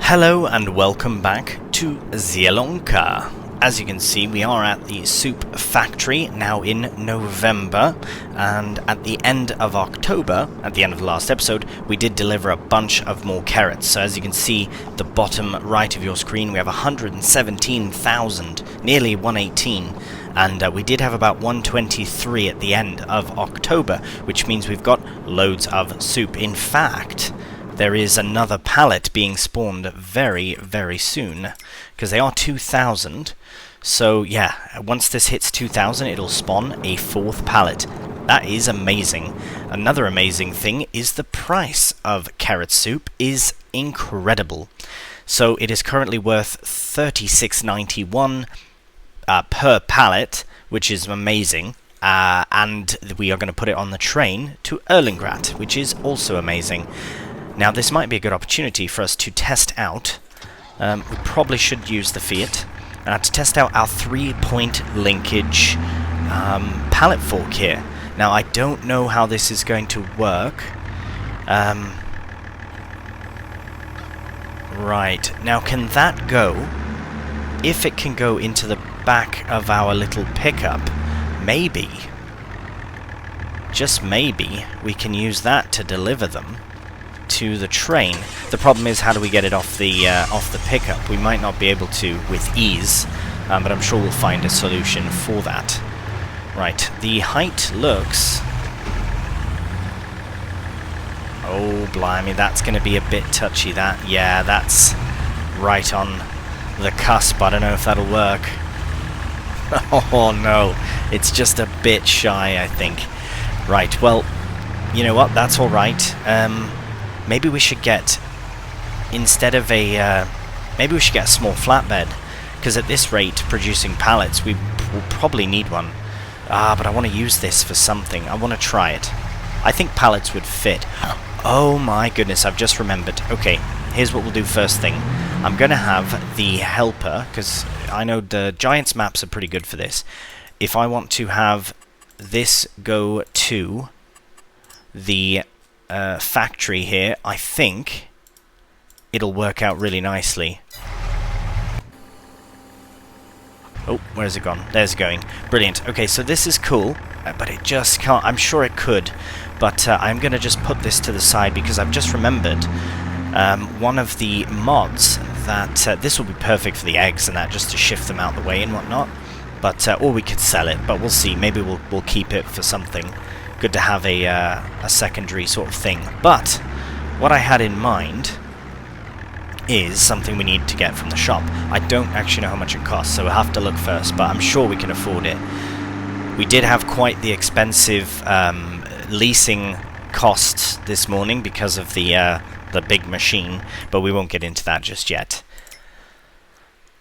Hello and welcome back to Zielonka. As you can see, we are at the soup factory now in November, and at the end of October, at the end of the last episode, we did deliver a bunch of more carrots. So as you can see, the bottom right of your screen, we have 117,000, nearly 118, and we did have about 123 at the end of October, which means we've got loads of soup. In fact, there is another pallet being spawned very, very soon, because they are 2,000. So yeah, once this hits 2,000, it'll spawn a fourth pallet. That is amazing. Another amazing thing is the price of carrot soup is incredible. So it is currently worth $36.91 per pallet, which is amazing. And we are going to put it on the train to Erlengrad, which is also amazing. Now this might be a good opportunity for us to test out, we probably should use the Fiat, to test out our 3-point linkage pallet fork here. Now I don't know how this is going to work. Right, now can that go? If it can go into the back of our little pickup, maybe, just maybe, we can use that to deliver them to the train. The problem is, how do we get it off the pickup? We might not be able to with ease, but I'm sure we'll find a solution for that. Right, the height looks... Oh, blimey, that's going to be a bit touchy, that. Yeah, that's right on the cusp. I don't know if that'll work. Oh, no. It's just a bit shy, I think. Right, well, you know what? That's all right. Maybe we should get, instead of a, maybe we should get a small flatbed, because at this rate, producing pallets, we will probably need one. But I want to use this for something. I want to try it. I think pallets would fit. Oh my goodness, I've just remembered. Okay, here's what we'll do first thing. I'm going to have the helper, because I know the Giants maps are pretty good for this. If I want to have this go to the factory here, I think it'll work out really nicely. Oh, where's it gone? There's it going. Brilliant. Okay, so this is cool, but it just can't... I'm sure it could, but I'm going to just put this to the side because I've just remembered one of the mods that this will be perfect for the eggs and that, just to shift them out the way and whatnot. But or we could sell it, but we'll see. Maybe we'll keep it for something. Good to have a secondary sort of thing. But what I had in mind is something we need to get from the shop. I don't actually know how much it costs, so we'll have to look first, but I'm sure we can afford it. We did have quite the expensive leasing costs this morning because of the big machine, but we won't get into that just yet.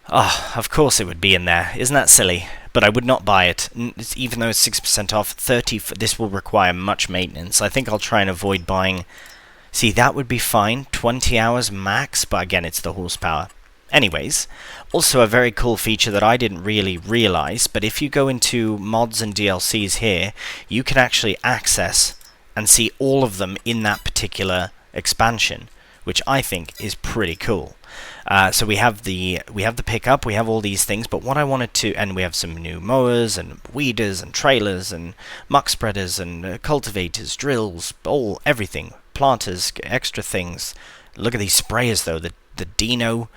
Oh, of course it would be in there. Isn't that silly? But I would not buy it. Even though it's 6% off, 30. This will require much maintenance. I think I'll try and avoid buying... See, that would be fine. 20 hours max, but again, it's the horsepower. Anyways, also a very cool feature that I didn't really realize, but if you go into mods and DLCs here, you can actually access and see all of them in that particular expansion, which I think is pretty cool. So we have the pickup, we have all these things, but what I wanted to, and we have some new mowers and weeders and trailers and muck spreaders and cultivators, drills, everything, planters, extra things. Look at these sprayers though, the Dino,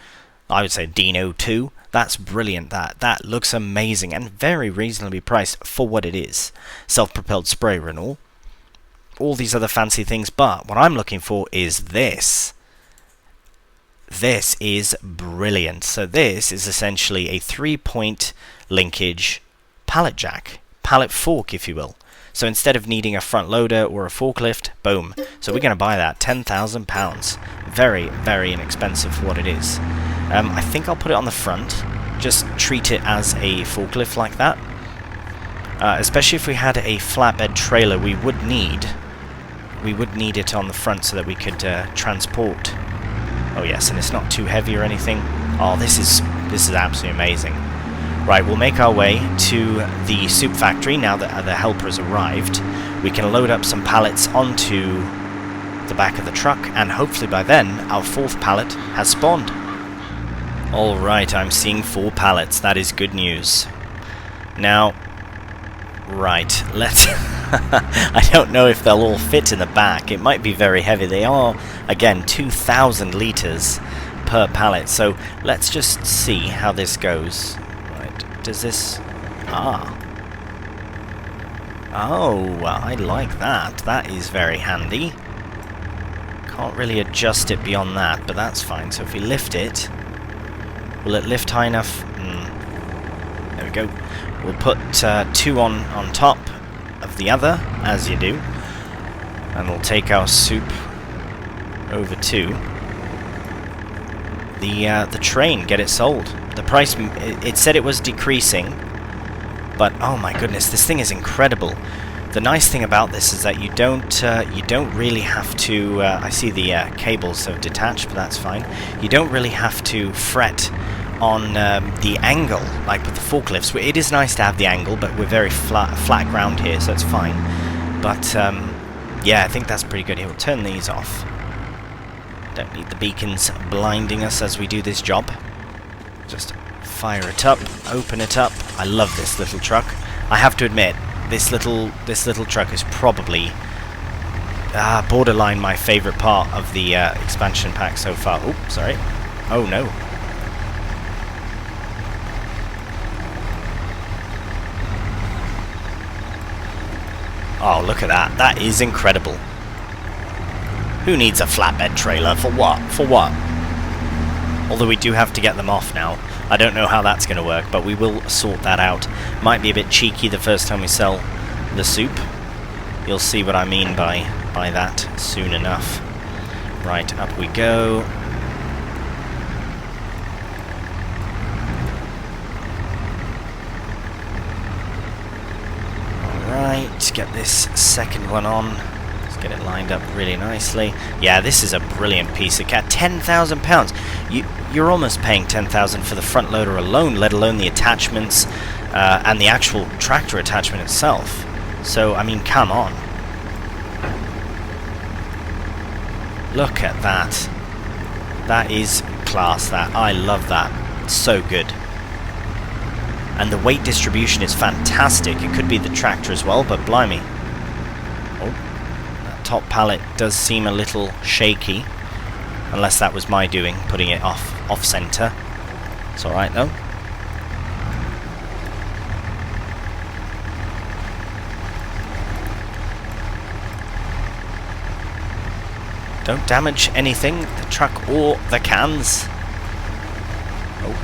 I would say Dino 2. That's brilliant. That looks amazing and very reasonably priced for what it is. Self-propelled sprayer and all these other fancy things, but what I'm looking for is this. This is brilliant. So this is essentially a 3-point linkage pallet jack, pallet fork if you will. So instead of needing a front loader or a forklift, boom. So we're going to buy that, £10,000. Very, very inexpensive for what it is. I think I'll put it on the front, just treat it as a forklift like that. Especially if we had a flatbed trailer, we would need it on the front so that we could transport. Oh yes, and it's not too heavy or anything. Oh, this is absolutely amazing. Right, we'll make our way to the soup factory now that the helper has arrived. We can load up some pallets onto the back of the truck, and hopefully by then our fourth pallet has spawned. Alright, I'm seeing 4 pallets. That is good news. Now, right, let's... I don't know if they'll all fit in the back. It might be very heavy. They are, again, 2,000 litres per pallet. So let's just see how this goes. Right, does this... Ah. Oh, I like that. That is very handy. Can't really adjust it beyond that, but that's fine. So if we lift it... Will it lift high enough? There we go. We'll put 2 on top of the other, as you do. And we'll take our soup over to the train, get it sold. The price, it said it was decreasing, but oh my goodness, this thing is incredible. The nice thing about this is that you don't really have to... I see the cables have detached, but that's fine. You don't really have to fret on the angle, like with the forklifts. It is nice to have the angle, but we're very flat ground here, so it's fine. But yeah, I think that's pretty good. Here, we'll turn these off. Don't need the beacons blinding us as we do this job. Just fire it up, open it up. I love this little truck. I have to admit, this little truck is probably borderline my favourite part of the expansion pack so far. Oh, sorry. Oh no. Oh, look at that. That is incredible. Who needs a flatbed trailer? For what? For what? Although we do have to get them off now. I don't know how that's going to work, but we will sort that out. Might be a bit cheeky the first time we sell the soup. You'll see what I mean by that soon enough. Right, up we go. Alright, get this second one on. Let's get it lined up really nicely. Yeah, this is a brilliant piece of cat. £10,000. You're almost paying $10,000 for the front loader alone, let alone the attachments and the actual tractor attachment itself. So, I mean, come on. Look at that. That is class, that. I love that. It's so good. And the weight distribution is fantastic. It could be the tractor as well, but blimey. Oh, that top pallet does seem a little shaky. Unless that was my doing, putting it off center. It's alright though. Don't damage anything, the truck or the cans. Oh.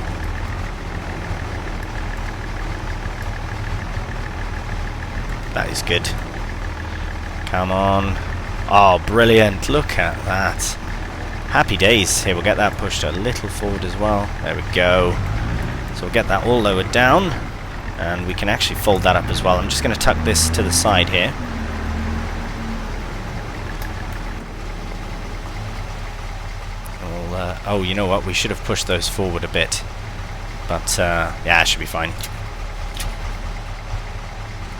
That is good. Come on. Oh, brilliant. Look at that. Happy days. Here, we'll get that pushed a little forward as well. There we go. So we'll get that all lowered down. And we can actually fold that up as well. I'm just going to tuck this to the side here. Oh, you know what? We should have pushed those forward a bit. But, yeah, it should be fine.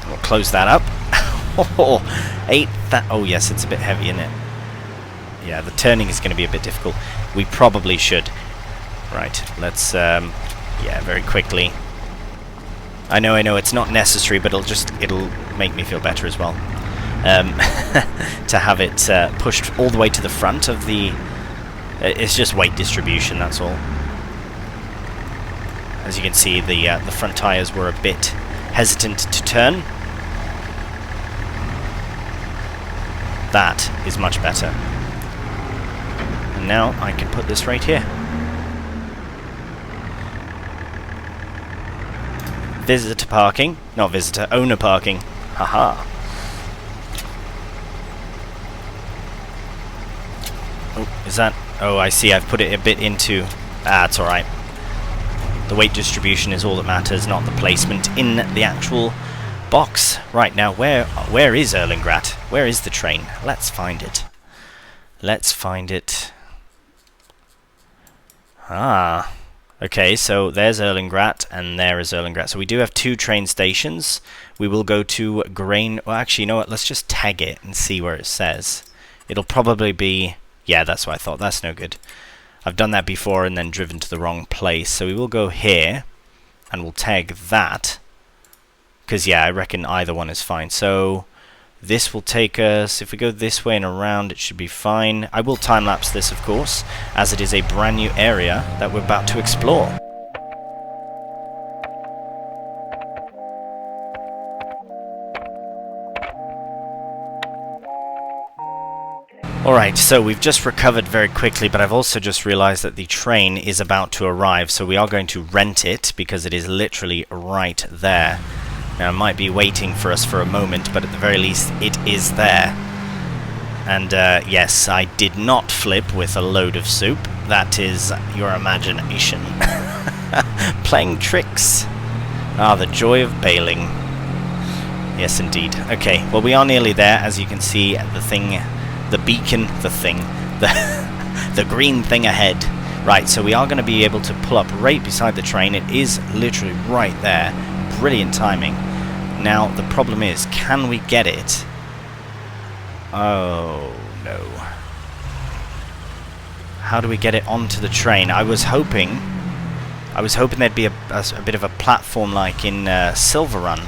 We'll close that up. Oh, yes, it's a bit heavy, isn't it? Yeah, the turning is going to be a bit difficult. We probably should. Right, let's, yeah, very quickly. I know, it's not necessary, but it'll make me feel better as well. To have it pushed all the way to the front of the... It's just weight distribution, that's all. As you can see, the front tires were a bit hesitant to turn. That is much better. And now I can put this right here. Visitor parking. Not visitor, owner parking. Haha. Oh, is that... Oh, I see, I've put it a bit into... it's alright. The weight distribution is all that matters, not the placement in the actual box. Right, now, where is Erlengrat? Where is the train? Let's find it. Let's find it. Ah. Okay, so there's Erlengrat, and there is Erlengrat. So we do have 2 train stations. We will go to Grain... Well, actually, you know what? Let's just tag it and see where it says. It'll probably be... Yeah, that's what I thought. That's no good. I've done that before and then driven to the wrong place. So we will go here, and we'll tag that. Because, yeah, I reckon either one is fine. So this will take us, if we go this way and around, it should be fine. I will time-lapse this, of course, as it is a brand new area that we're about to explore. Alright, so we've just recovered very quickly, but I've also just realized that the train is about to arrive, so we are going to rent it, because it is literally right there. Now, it might be waiting for us for a moment, but at the very least, it is there. And, yes, I did not flip with a load of soup. That is your imagination. Playing tricks. Ah, the joy of bailing. Yes, indeed. Okay, well, we are nearly there. As you can see, the thing... the beacon, the green thing ahead. Right, so we are going to be able to pull up right beside the train. It is literally right there. Brilliant timing. Now, the problem is, can we get it? Oh, no. How do we get it onto the train? I was hoping there'd be a bit of a platform like in Silver Run.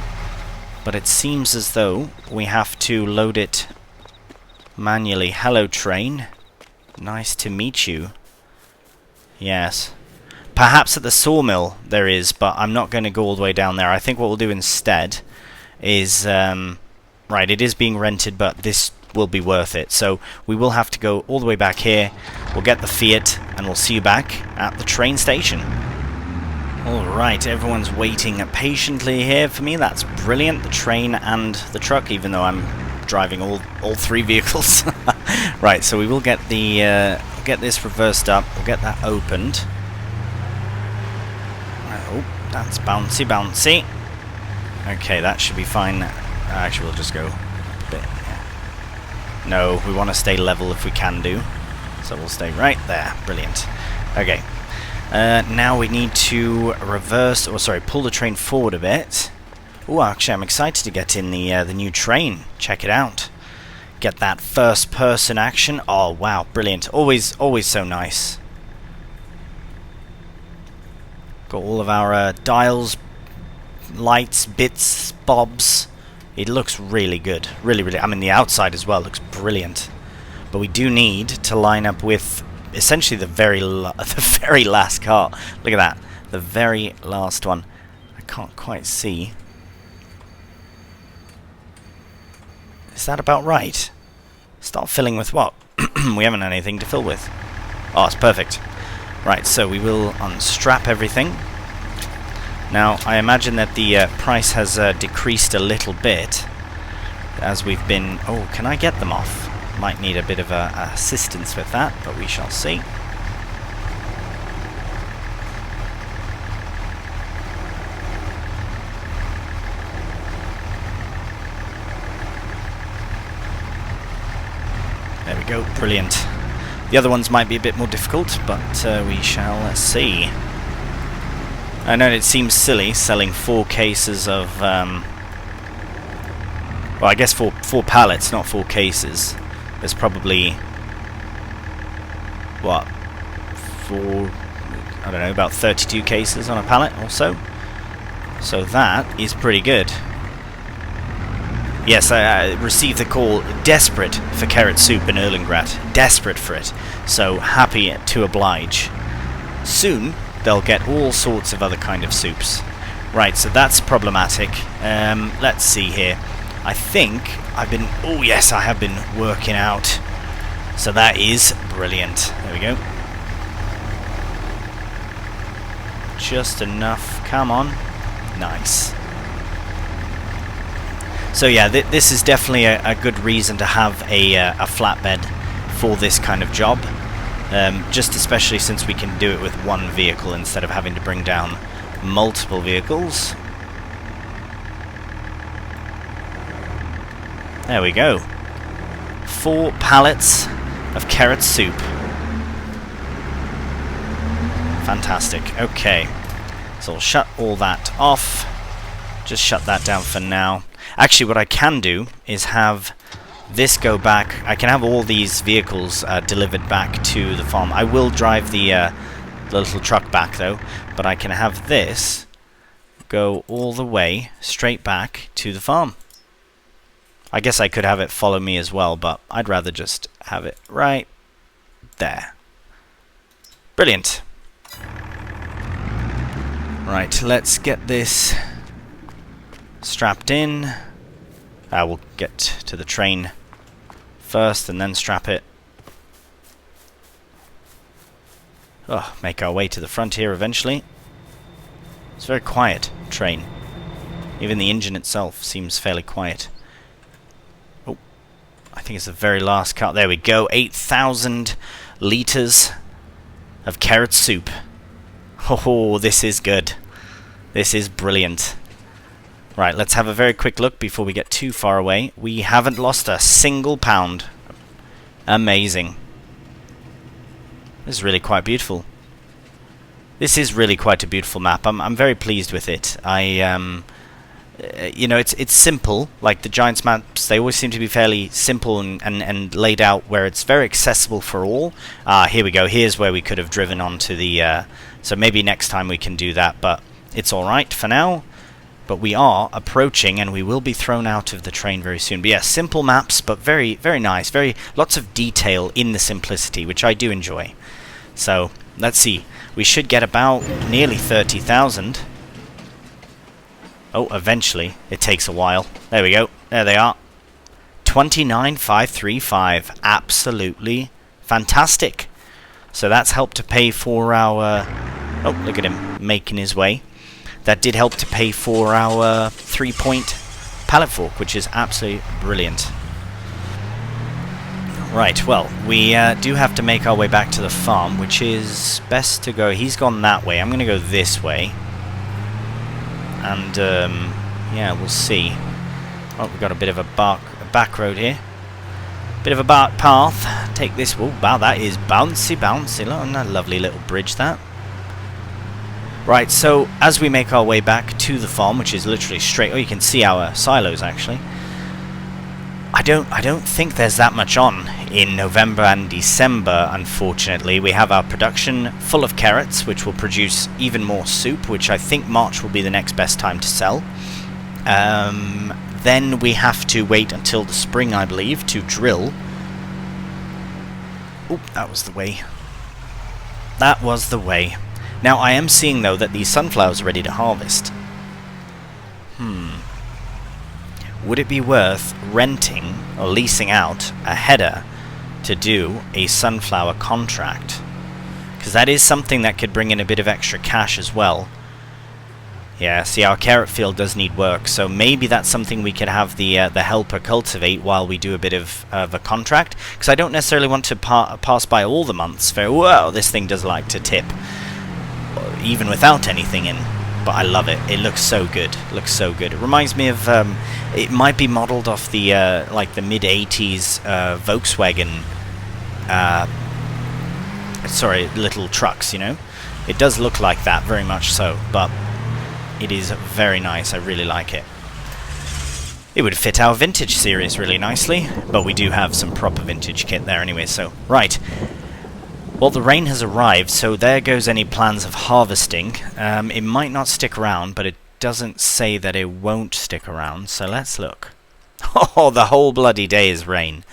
But it seems as though we have to load it manually. Hello, train. Nice to meet you. Yes. Perhaps at the sawmill there is, but I'm not going to go all the way down there. I think what we'll do instead is... right, it is being rented, but this will be worth it. So we will have to go all the way back here. We'll get the Fiat, and we'll see you back at the train station. Alright, everyone's waiting patiently here for me. That's brilliant. The train and the truck, even though I'm driving all three vehicles. Right, so we will get the get this reversed up. We'll get that opened. Oh, that's bouncy, bouncy. Okay, that should be fine. Actually, we'll just go a bit. Yeah. No, we want to stay level if we can do. So we'll stay right there. Brilliant. Okay. Now we need to reverse, or sorry, pull the train forward a bit. Oh, actually, I'm excited to get in the new train. Check it out. Get that first-person action. Oh, wow, brilliant. Always so nice. Got all of our dials, lights, bits, bobs. It looks really good. Really. I mean, the outside as well looks brilliant. But we do need to line up with essentially the very last car. Look at that. The very last one. I can't quite see. Is that about right? Start filling with what? We haven't anything to fill with. Oh, it's perfect. Right, so we will unstrap everything. Now, I imagine that the price has decreased a little bit as we've been... Oh, can I get them off? Might need a bit of assistance with that, but we shall see. There we go, brilliant. The other ones might be a bit more difficult, but we shall see. I know it seems silly selling 4 cases of... well, I guess 4 pallets, not 4 cases. There's probably... what? 4... I don't know, about 32 cases on a pallet or so. So that is pretty good. Yes, I received the call, desperate for carrot soup in Erlengrat. Desperate for it. So, happy to oblige. Soon, they'll get all sorts of other kind of soups. Right, so that's problematic. Let's see here. I think I've been... Oh, yes, I have been working out. So that is brilliant. There we go. Just enough. Come on. Nice. So yeah, this is definitely a good reason to have a flatbed for this kind of job. Just especially since we can do it with one vehicle instead of having to bring down multiple vehicles. There we go. 4 pallets of carrot soup. Fantastic. Okay. So I'll shut all that off. Just shut that down for now. Actually, what I can do is have this go back. I can have all these vehicles delivered back to the farm. I will drive the little truck back though, but I can have this go all the way straight back to the farm. I guess I could have it follow me as well, but I'd rather just have it right there. Brilliant. Right, let's get this strapped in. We'll get to the train first and then strap it. Oh, make our way to the front here eventually. It's a very quiet train. Even the engine itself seems fairly quiet. Oh, I think it's the very last car. There we go. 8,000 litres of carrot soup. Oh, this is good. This is brilliant. Right, let's have a very quick look before we get too far away. We haven't lost a single pound. Amazing. This is really quite beautiful. This is really quite a beautiful map. I'm very pleased with it. You know, it's simple. Like the Giants maps, they always seem to be fairly simple and laid out where it's very accessible for all. Here we go. Here's where we could have driven onto the... so maybe next time we can do that, but it's alright for now. But we are approaching, and we will be thrown out of the train very soon. But yeah, simple maps, but very, very nice. Lots of detail in the simplicity, which I do enjoy. So, let's see. We should get about nearly 30,000. Oh, eventually. It takes a while. There we go. There they are. 29,535. Absolutely fantastic. So that's helped to pay for our... oh, look at him making his way. That did help to pay for our 3-point pallet fork, which is absolutely brilliant. Right, well, we do have to make our way back to the farm, which is best to go... He's gone that way. I'm going to go this way. And, yeah, we'll see. Oh, we've got a bit of a back road here. Bit of a back path. Take this... Oh, wow, that is bouncy, bouncy. Look at that lovely little bridge, that. Right, so as we make our way back to the farm, which is literally straight... Oh, you can see our silos, actually. I don't think there's that much on in November and December, unfortunately. We have our production full of carrots, which will produce even more soup, which I think March will be the next best time to sell. Then we have to wait until the spring, I believe, to drill. Oop, that was the way. That was the way. Now, I am seeing, though, that these sunflowers are ready to harvest. Would it be worth renting or leasing out a header to do a sunflower contract? Because that is something that could bring in a bit of extra cash as well. Yeah, see, our carrot field does need work, so maybe that's something we could have the helper cultivate while we do a bit of a contract. Because I don't necessarily want to pass by all the months for, whoa, this thing does like to tip. Even without anything in, but I love it. It looks so good. It looks so good. It reminds me of it might be modeled off the like the mid-80s Volkswagen sorry, little trucks, you know. It does look like that, very much so, but it is very nice. I really like it. It would fit our vintage series really nicely, but we do have some proper vintage kit there anyway, so right. Well, the rain has arrived, so there goes any plans of harvesting. It might not stick around, but it doesn't say that it won't stick around, so let's look. Oh, the whole bloody day is rain.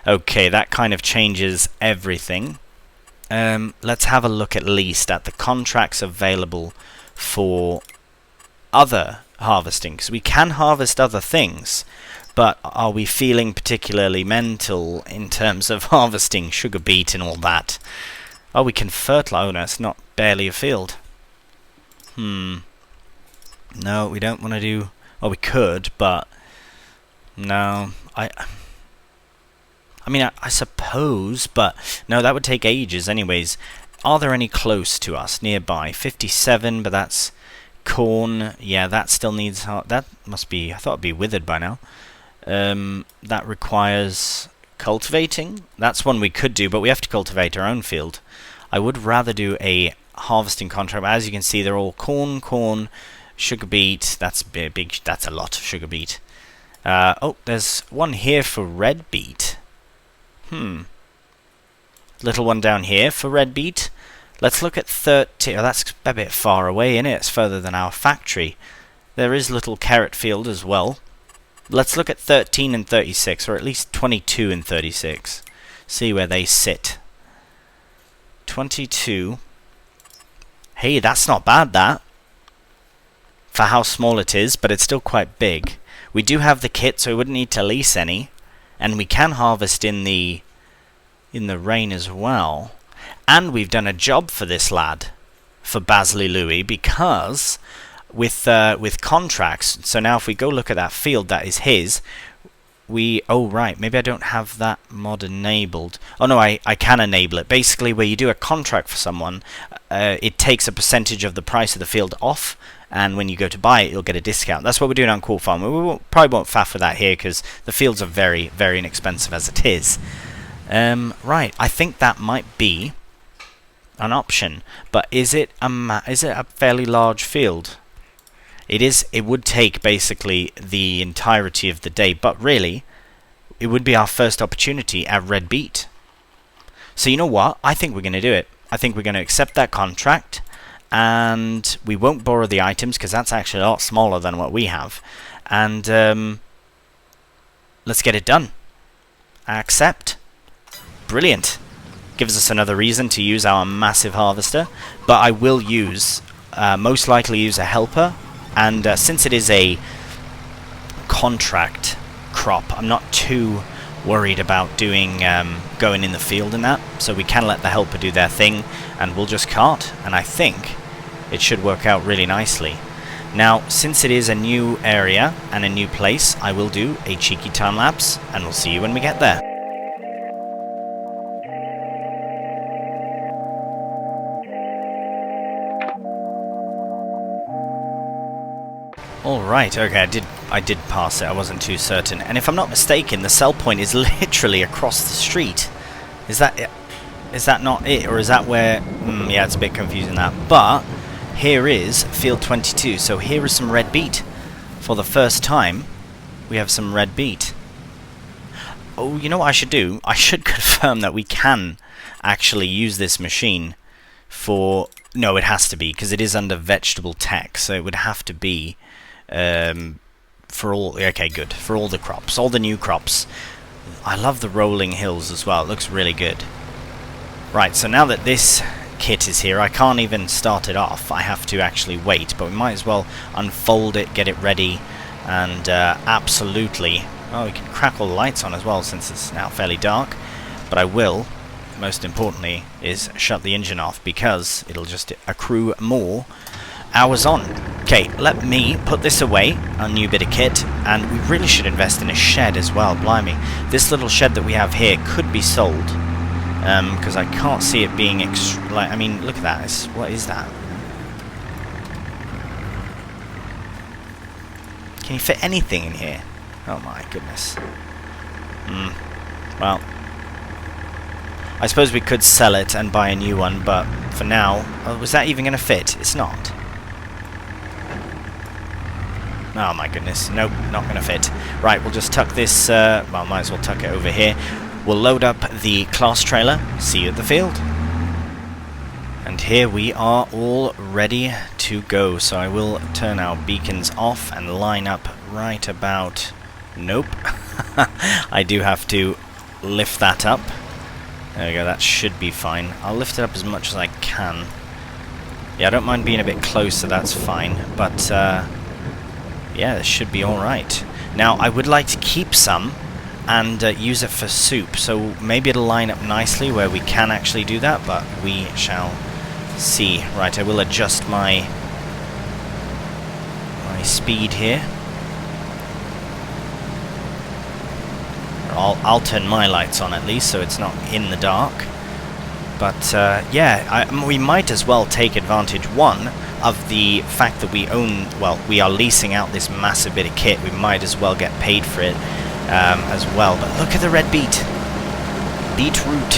Okay, that kind of changes everything. Let's have a look at least at the contracts available for other harvesting, because we can harvest other things. But are we feeling particularly mental in terms of harvesting sugar beet and all that? Oh, we can fertilize. Oh, no, it's not barely a field. No, we don't want to do... Oh, we could, but... No, I mean, I suppose, but... No, that would take ages anyways. Are there any close to us, nearby? 57, but that's corn. Yeah, that still needs... That must be... I thought it'd be withered by now. That requires cultivating. That's one we could do, but we have to cultivate our own field. I would rather do a harvesting contract. As you can see, they're all corn, sugar beet. That's big. That's a lot of sugar beet. Oh, there's one here for red beet. Little one down here for red beet. Let's look at 30. Oh, that's a bit far away, innit? It's further than our factory. There is little carrot field as well. Let's look at 13 and 36, or at least 22 and 36. See where they sit. 22. Hey, that's not bad, that. For how small it is, but it's still quite big. We do have the kit, so we wouldn't need to lease any. And we can harvest in the rain as well. And we've done a job for this lad, for Basley Louis, because with contracts, so now if we go look at that field that is his, oh right, maybe I don't have that mod enabled. Oh no, I can enable it. Basically, where you do a contract for someone, it takes a percentage of the price of the field off, and when you go to buy it, you'll get a discount. That's what we're doing on Cool Farm. We probably won't faff with that here, because the fields are very, very inexpensive as it is. Right, I think that might be an option, but is it a fairly large field? It is. It would take basically the entirety of the day, but really, it would be our first opportunity at red beet. So you know what? I think we're going to do it. I think we're going to accept that contract, and we won't borrow the items because that's actually a lot smaller than what we have. And let's get it done. Accept. Brilliant. Gives us another reason to use our massive harvester, but I will most likely use a helper. And since it is a contract crop, I'm not too worried about doing going in the field and that, so we can let the helper do their thing, and we'll just cart, and I think it should work out really nicely. Now, since it is a new area and a new place, I will do a cheeky time lapse, and we'll see you when we get there. Alright, okay, I did pass it, I wasn't too certain. And if I'm not mistaken, the sell point is literally across the street. Is that not it? Or is that where... yeah, it's a bit confusing that. But, here is field 22, so here is some red beet. For the first time, we have some red beet. Oh, you know what I should do? I should confirm that we can actually use this machine for... No, it has to be, because it is under vegetable tech, so it would have to be... for all... Okay, good. For all the crops. All the new crops. I love the rolling hills as well. It looks really good. Right, so now that this kit is here, I can't even start it off. I have to actually wait, but we might as well unfold it, get it ready, and absolutely... Oh, we can crack all the lights on as well, since it's now fairly dark. But I will, most importantly, is shut the engine off, because it'll just accrue more hours on. Okay, let me put this away, a new bit of kit, and we really should invest in a shed as well, blimey. This little shed that we have here could be sold, because I can't see it being I mean, look at that, what is that? Can you fit anything in here? Oh my goodness. Well, I suppose we could sell it and buy a new one, but for now... Oh, was that even going to fit? It's not. Oh my goodness, nope, not going to fit. Right, we'll just tuck this, well, might as well tuck it over here. We'll load up the class trailer, see you at the field. And here we are all ready to go, so I will turn our beacons off and line up right about... Nope. I do have to lift that up. There we go, that should be fine. I'll lift it up as much as I can. Yeah, I don't mind being a bit closer, that's fine, but... yeah, this should be alright. Now, I would like to keep some and use it for soup, so maybe it'll line up nicely where we can actually do that, but we shall see. Right, I will adjust my speed here. I'll turn my lights on at least, so it's not in the dark. But, yeah, we might as well take advantage, one, of the fact that we own, well, we are leasing out this massive bit of kit. We might as well get paid for it as well. But look at the red beet. Beetroot.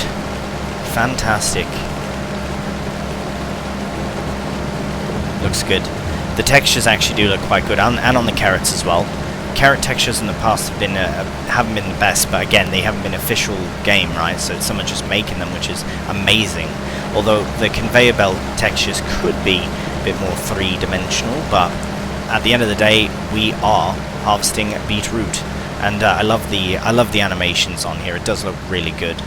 Fantastic. Looks good. The textures actually do look quite good, and on the carrots as well. carrot textures in the past have been haven't been the best, but again, they haven't been official game, right? So it's someone just making them, which is amazing. Although the conveyor belt textures could be a bit more three-dimensional, but at the end of the day, we are harvesting beetroot, and I love the animations on here. It does look really good,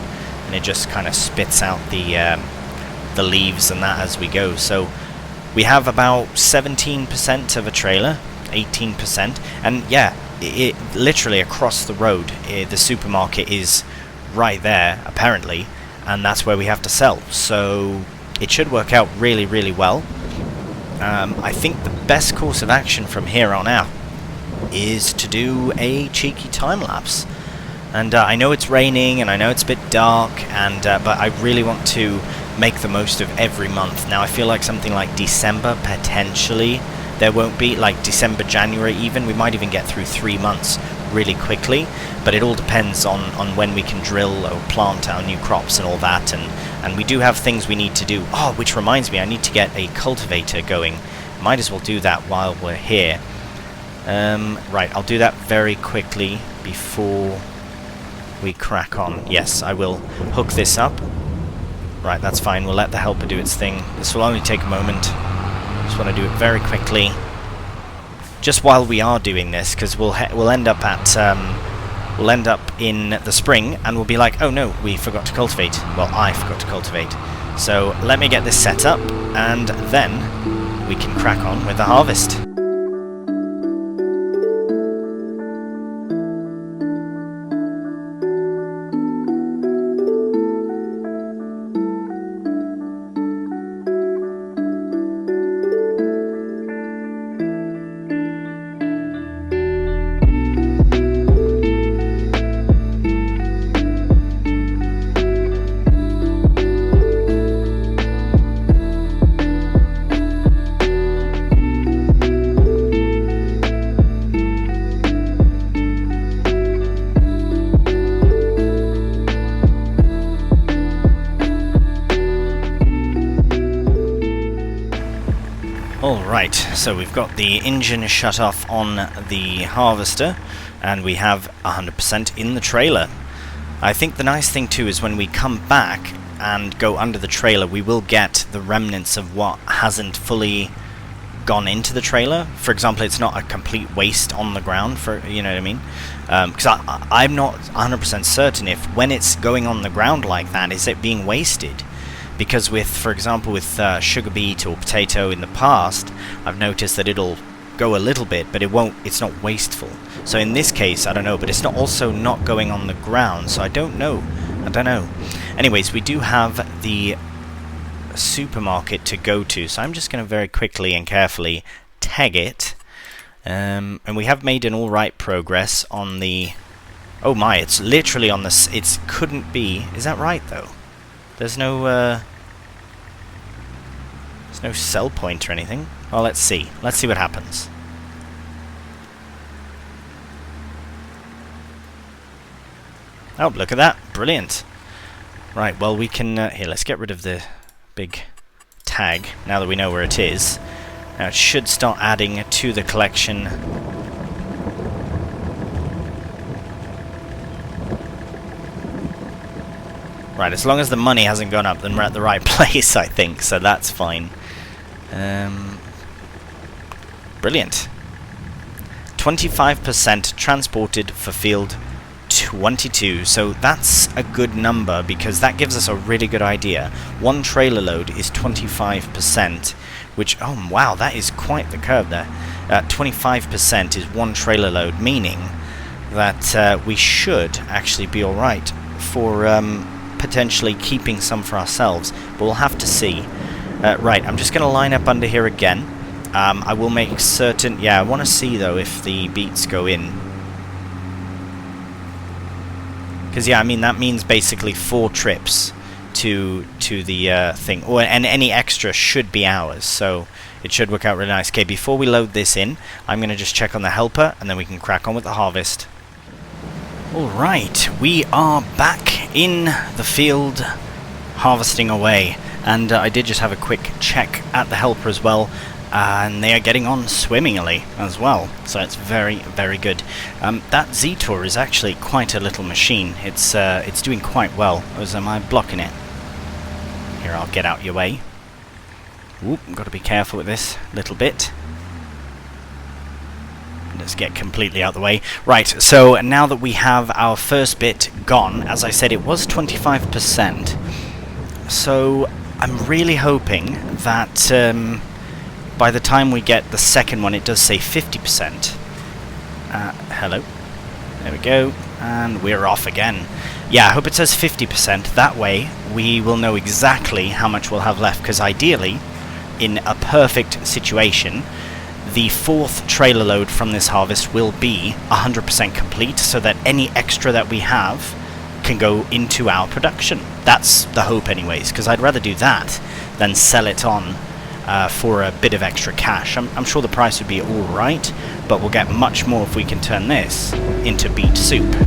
and it just kind of spits out the leaves and that as we go. So we have about 17% of a trailer, 18%, and yeah, it literally across the road, the supermarket is right there apparently, and that's where we have to sell. So it should work out really, really well. I think the best course of action from here on out is to do a cheeky time lapse. And I know it's raining, and I know it's a bit dark, and but I really want to make the most of every month. Now I feel like something like December, potentially, there won't be, like December, January even, we might even get through 3 months really quickly, but it all depends on when we can drill or plant our new crops and all that, and we do have things we need to do. Oh, which reminds me, I need to get a cultivator going. Might as well do that while we're here. Right, I'll do that very quickly before we crack on. Yes, I will hook this up. Right, that's fine, we'll let the helper do its thing. This will only take a moment. Just want to do it very quickly. Just while we are doing this, because we'll end up at we'll end up in the spring, and we'll be like, oh no, we forgot to cultivate. Well, I forgot to cultivate. So let me get this set up, and then we can crack on with the harvest. Alright, so we've got the engine shut off on the harvester, and we have 100% in the trailer. I think the nice thing too is when we come back and go under the trailer, we will get the remnants of what hasn't fully gone into the trailer. For example, it's not a complete waste on the ground, for, you know what I mean? Because I'm not 100% certain if when it's going on the ground like that, is it being wasted? Because with, for example, with sugar beet or potato in the past, I've noticed that it'll go a little bit, but it's not wasteful. So in this case, I don't know, but it's not also not going on the ground, so I don't know. Anyways, we do have the supermarket to go to, so I'm just going to very quickly and carefully tag it. And we have made an alright progress on the... Oh my, it's literally on the... It couldn't be... Is that right, though? There's no sell point or anything. Well, let's see. Let's see what happens. Oh, look at that. Brilliant. Right, well, we can... here, let's get rid of the big tag, now that we know where it is. Now, it should start adding to the collection. Right, as long as the money hasn't gone up, then we're at the right place, I think, so that's fine. Brilliant. 25% transported for field 22, so that's a good number because that gives us a really good idea. One trailer load is 25%, which, oh wow, that is quite the curve there. 25% is one trailer load, meaning that we should actually be alright for... potentially keeping some for ourselves, but we'll have to see. Right, I'm just going to line up under here again. I will make certain... Yeah, I want to see, though, if the beets go in. Because, yeah, I mean, that means basically 4 trips to the thing. And any extra should be ours, so it should work out really nice. Okay, before we load this in, I'm going to just check on the helper, and then we can crack on with the harvest. Alright, we are back in the field harvesting away, and I did just have a quick check at the helper as well. and they are getting on swimmingly as well, so it's very, very good. That Z-Tour is actually quite a little machine. It's doing quite well. Am I blocking it? Here, I'll get out your way. Whoop, got to be careful with this little bit. Let's get completely out of the way. Right, so now that we have our first bit gone, as I said, it was 25%. So I'm really hoping that by the time we get the second one, it does say 50%. Hello. There we go. And we're off again. Yeah, I hope it says 50%. That way, we will know exactly how much we'll have left. Because ideally, in a perfect situation, the fourth trailer load from this harvest will be 100% complete, so that any extra that we have can go into our production. That's the hope anyways, because I'd rather do that than sell it on for a bit of extra cash. I'm sure the price would be alright, but we'll get much more if we can turn this into beet soup.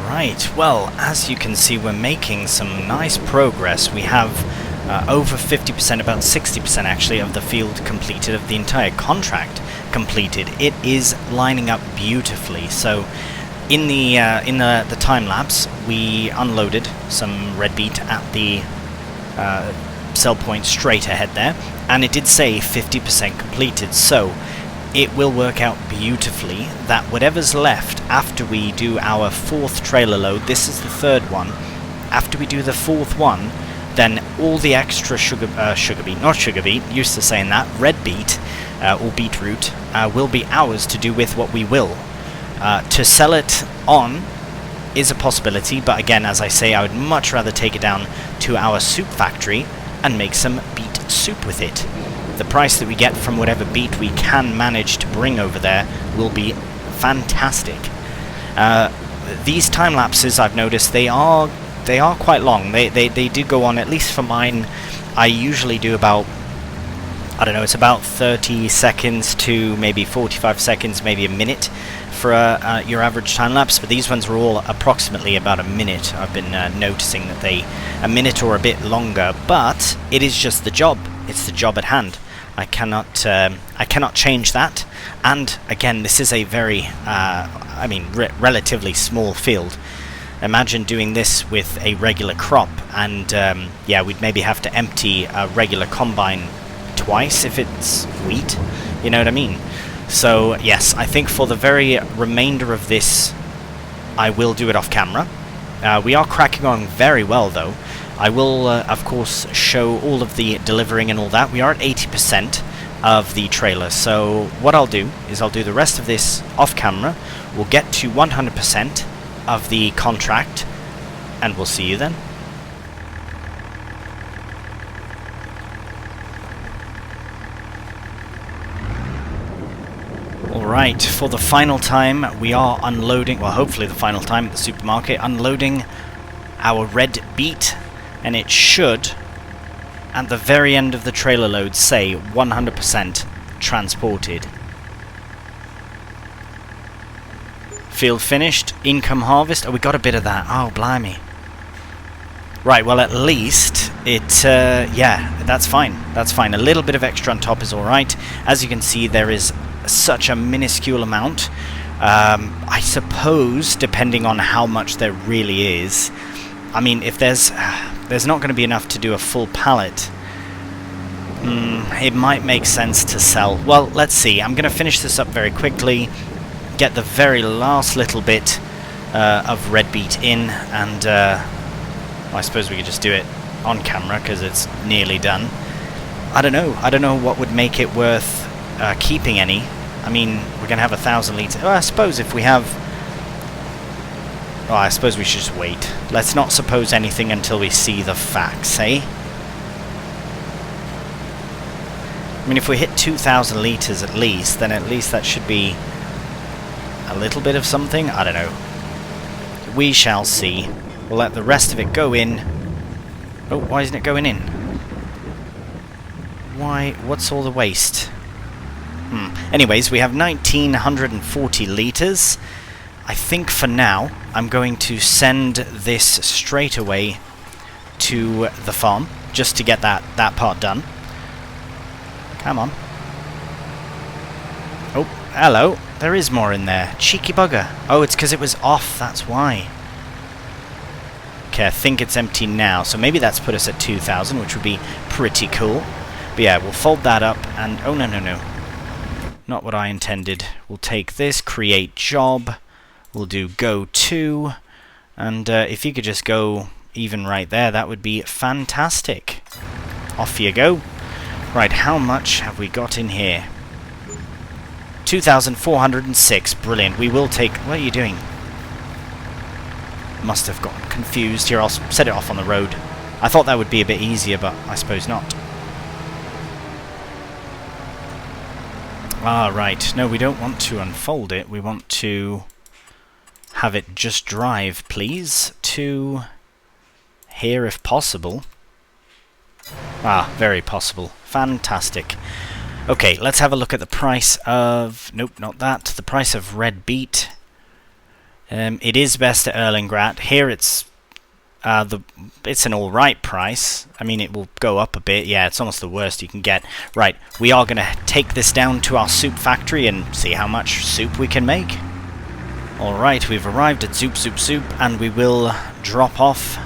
Right, well, as you can see, we're making some nice progress. We have over 50%, about 60% actually, of the field completed, of the entire contract completed. It is lining up beautifully. So in the time lapse, we unloaded some red beet at the sell point straight ahead there, and it did say 50% completed. So it will work out beautifully that whatever's left after we do our fourth trailer load, this is the third one, after we do the fourth one, then all the extra used to saying that, red beet, or beetroot, will be ours to do with what we will. To sell it on is a possibility, but again, as I say, I would much rather take it down to our soup factory and make some beet soup with it. The price that we get from whatever beet we can manage to bring over there will be fantastic. These time lapses, I've noticed, they are quite long. They do go on, at least for mine. I usually do about, I don't know, it's about 30 seconds to maybe 45 seconds, maybe a minute for your average time lapse, but these ones are all approximately about a minute. I've been noticing that a minute or a bit longer, but it is just the job. It's the job at hand. I cannot change that. And again, this is a very, relatively small field. Imagine doing this with a regular crop, and yeah, we'd maybe have to empty a regular combine twice if it's wheat. You know what I mean? So yes, I think for the very remainder of this, I will do it off camera. We are cracking on very well, though. I will, of course, show all of the delivering and all that. We are at 80% of the trailer, so what I'll do is I'll do the rest of this off camera. We'll get to 100% of the contract, and we'll see you then. Alright, for the final time, we are unloading, well, hopefully the final time at the supermarket, unloading our red beet. And it should, at the very end of the trailer load, say 100% transported. Field finished. Income harvest. Oh, we got a bit of that. Oh, blimey. Right, well, at least it, yeah, that's fine. That's fine. A little bit of extra on top is alright. As you can see, there is such a minuscule amount. I suppose, depending on how much there really is, I mean, if there's not going to be enough to do a full pallet, it might make sense to sell. Well, let's see. I'm going to finish this up very quickly, get the very last little bit of red beet in, and I suppose we could just do it on camera because it's nearly done. I don't know what would make it worth keeping any. I mean, we're going to have 1,000 litres. Well, I suppose if we have... Well, I suppose we should just wait. Let's not suppose anything until we see the facts, eh? I mean, if we hit 2,000 litres at least, then at least that should be a little bit of something. I don't know. We shall see. We'll let the rest of it go in. Oh, why isn't it going in? Why? What's all the waste? Anyways, we have 1,940 litres. I think for now, I'm going to send this straight away to the farm, just to get that part done. Come on. Oh, hello. There is more in there. Cheeky bugger. Oh, it's because it was off, that's why. Okay, I think it's empty now, so maybe that's put us at 2,000, which would be pretty cool. But yeah, we'll fold that up, and... Oh, no. Not what I intended. We'll take this, create job, we'll do go to, and if you could just go even right there, that would be fantastic. Off you go. Right, how much have we got in here? 2,406, brilliant. We will take... What are you doing? Must have gotten confused. Here, I'll set it off on the road. I thought that would be a bit easier, but I suppose not. Ah, right. No, we don't want to unfold it. We want to have it just drive, please, to here if possible. Ah, very possible. Fantastic. Okay, let's have a look at the price of... Nope, not that. The price of red beet. It is best at Erlengrat. Here it's it's an alright price. I mean, it will go up a bit. Yeah, it's almost the worst you can get. Right, we are going to take this down to our soup factory and see how much soup we can make. Alright, we've arrived at Zoop, and we will drop off,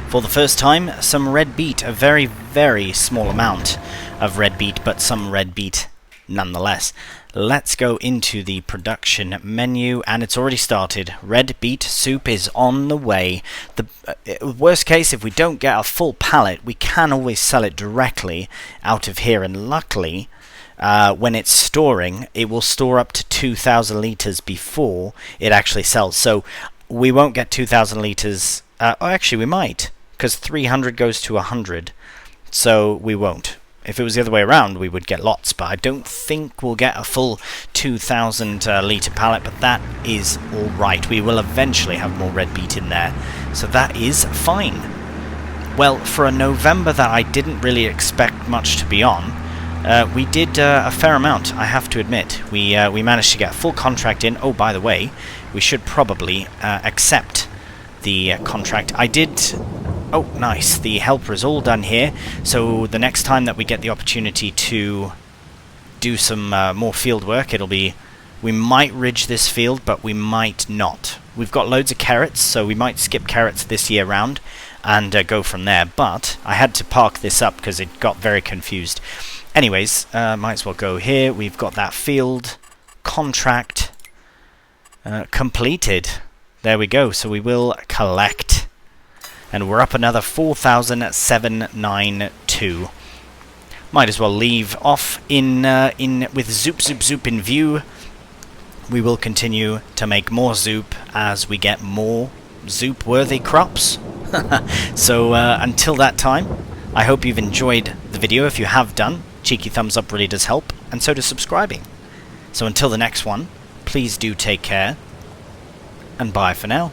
for the first time, some red beet. A very, very small amount of red beet, but some red beet nonetheless. Let's go into the production menu, and it's already started. Red beet soup is on the way. The worst case, if we don't get a full pallet, we can always sell it directly out of here, and luckily, when it's storing, it will store up to 2,000 litres before it actually sells. So we won't get 2,000 litres. Oh, actually, we might, because 300 goes to 100, so we won't. If it was the other way around, we would get lots, but I don't think we'll get a full 2,000 litre pallet, but that is alright. We will eventually have more red beet in there, so that is fine. Well, for a November that I didn't really expect much to be on, we did a fair amount, I have to admit. We managed to get a full contract in. Oh, by the way, we should probably accept the contract. I did... Oh, nice. The helper is all done here, so the next time that we get the opportunity to do some more field work, it'll be... We might ridge this field, but we might not. We've got loads of carrots, so we might skip carrots this year round and go from there, but I had to park this up because it got very confused. Anyways, might as well go here. We've got that field contract completed. There we go, so we will collect. And we're up another 4,792. Might as well leave off in with zoop in view. We will continue to make more zoop as we get more zoop-worthy crops. So until that time, I hope you've enjoyed the video. If you have done, cheeky thumbs up really does help, and so does subscribing. So until the next one, please do take care, and bye for now.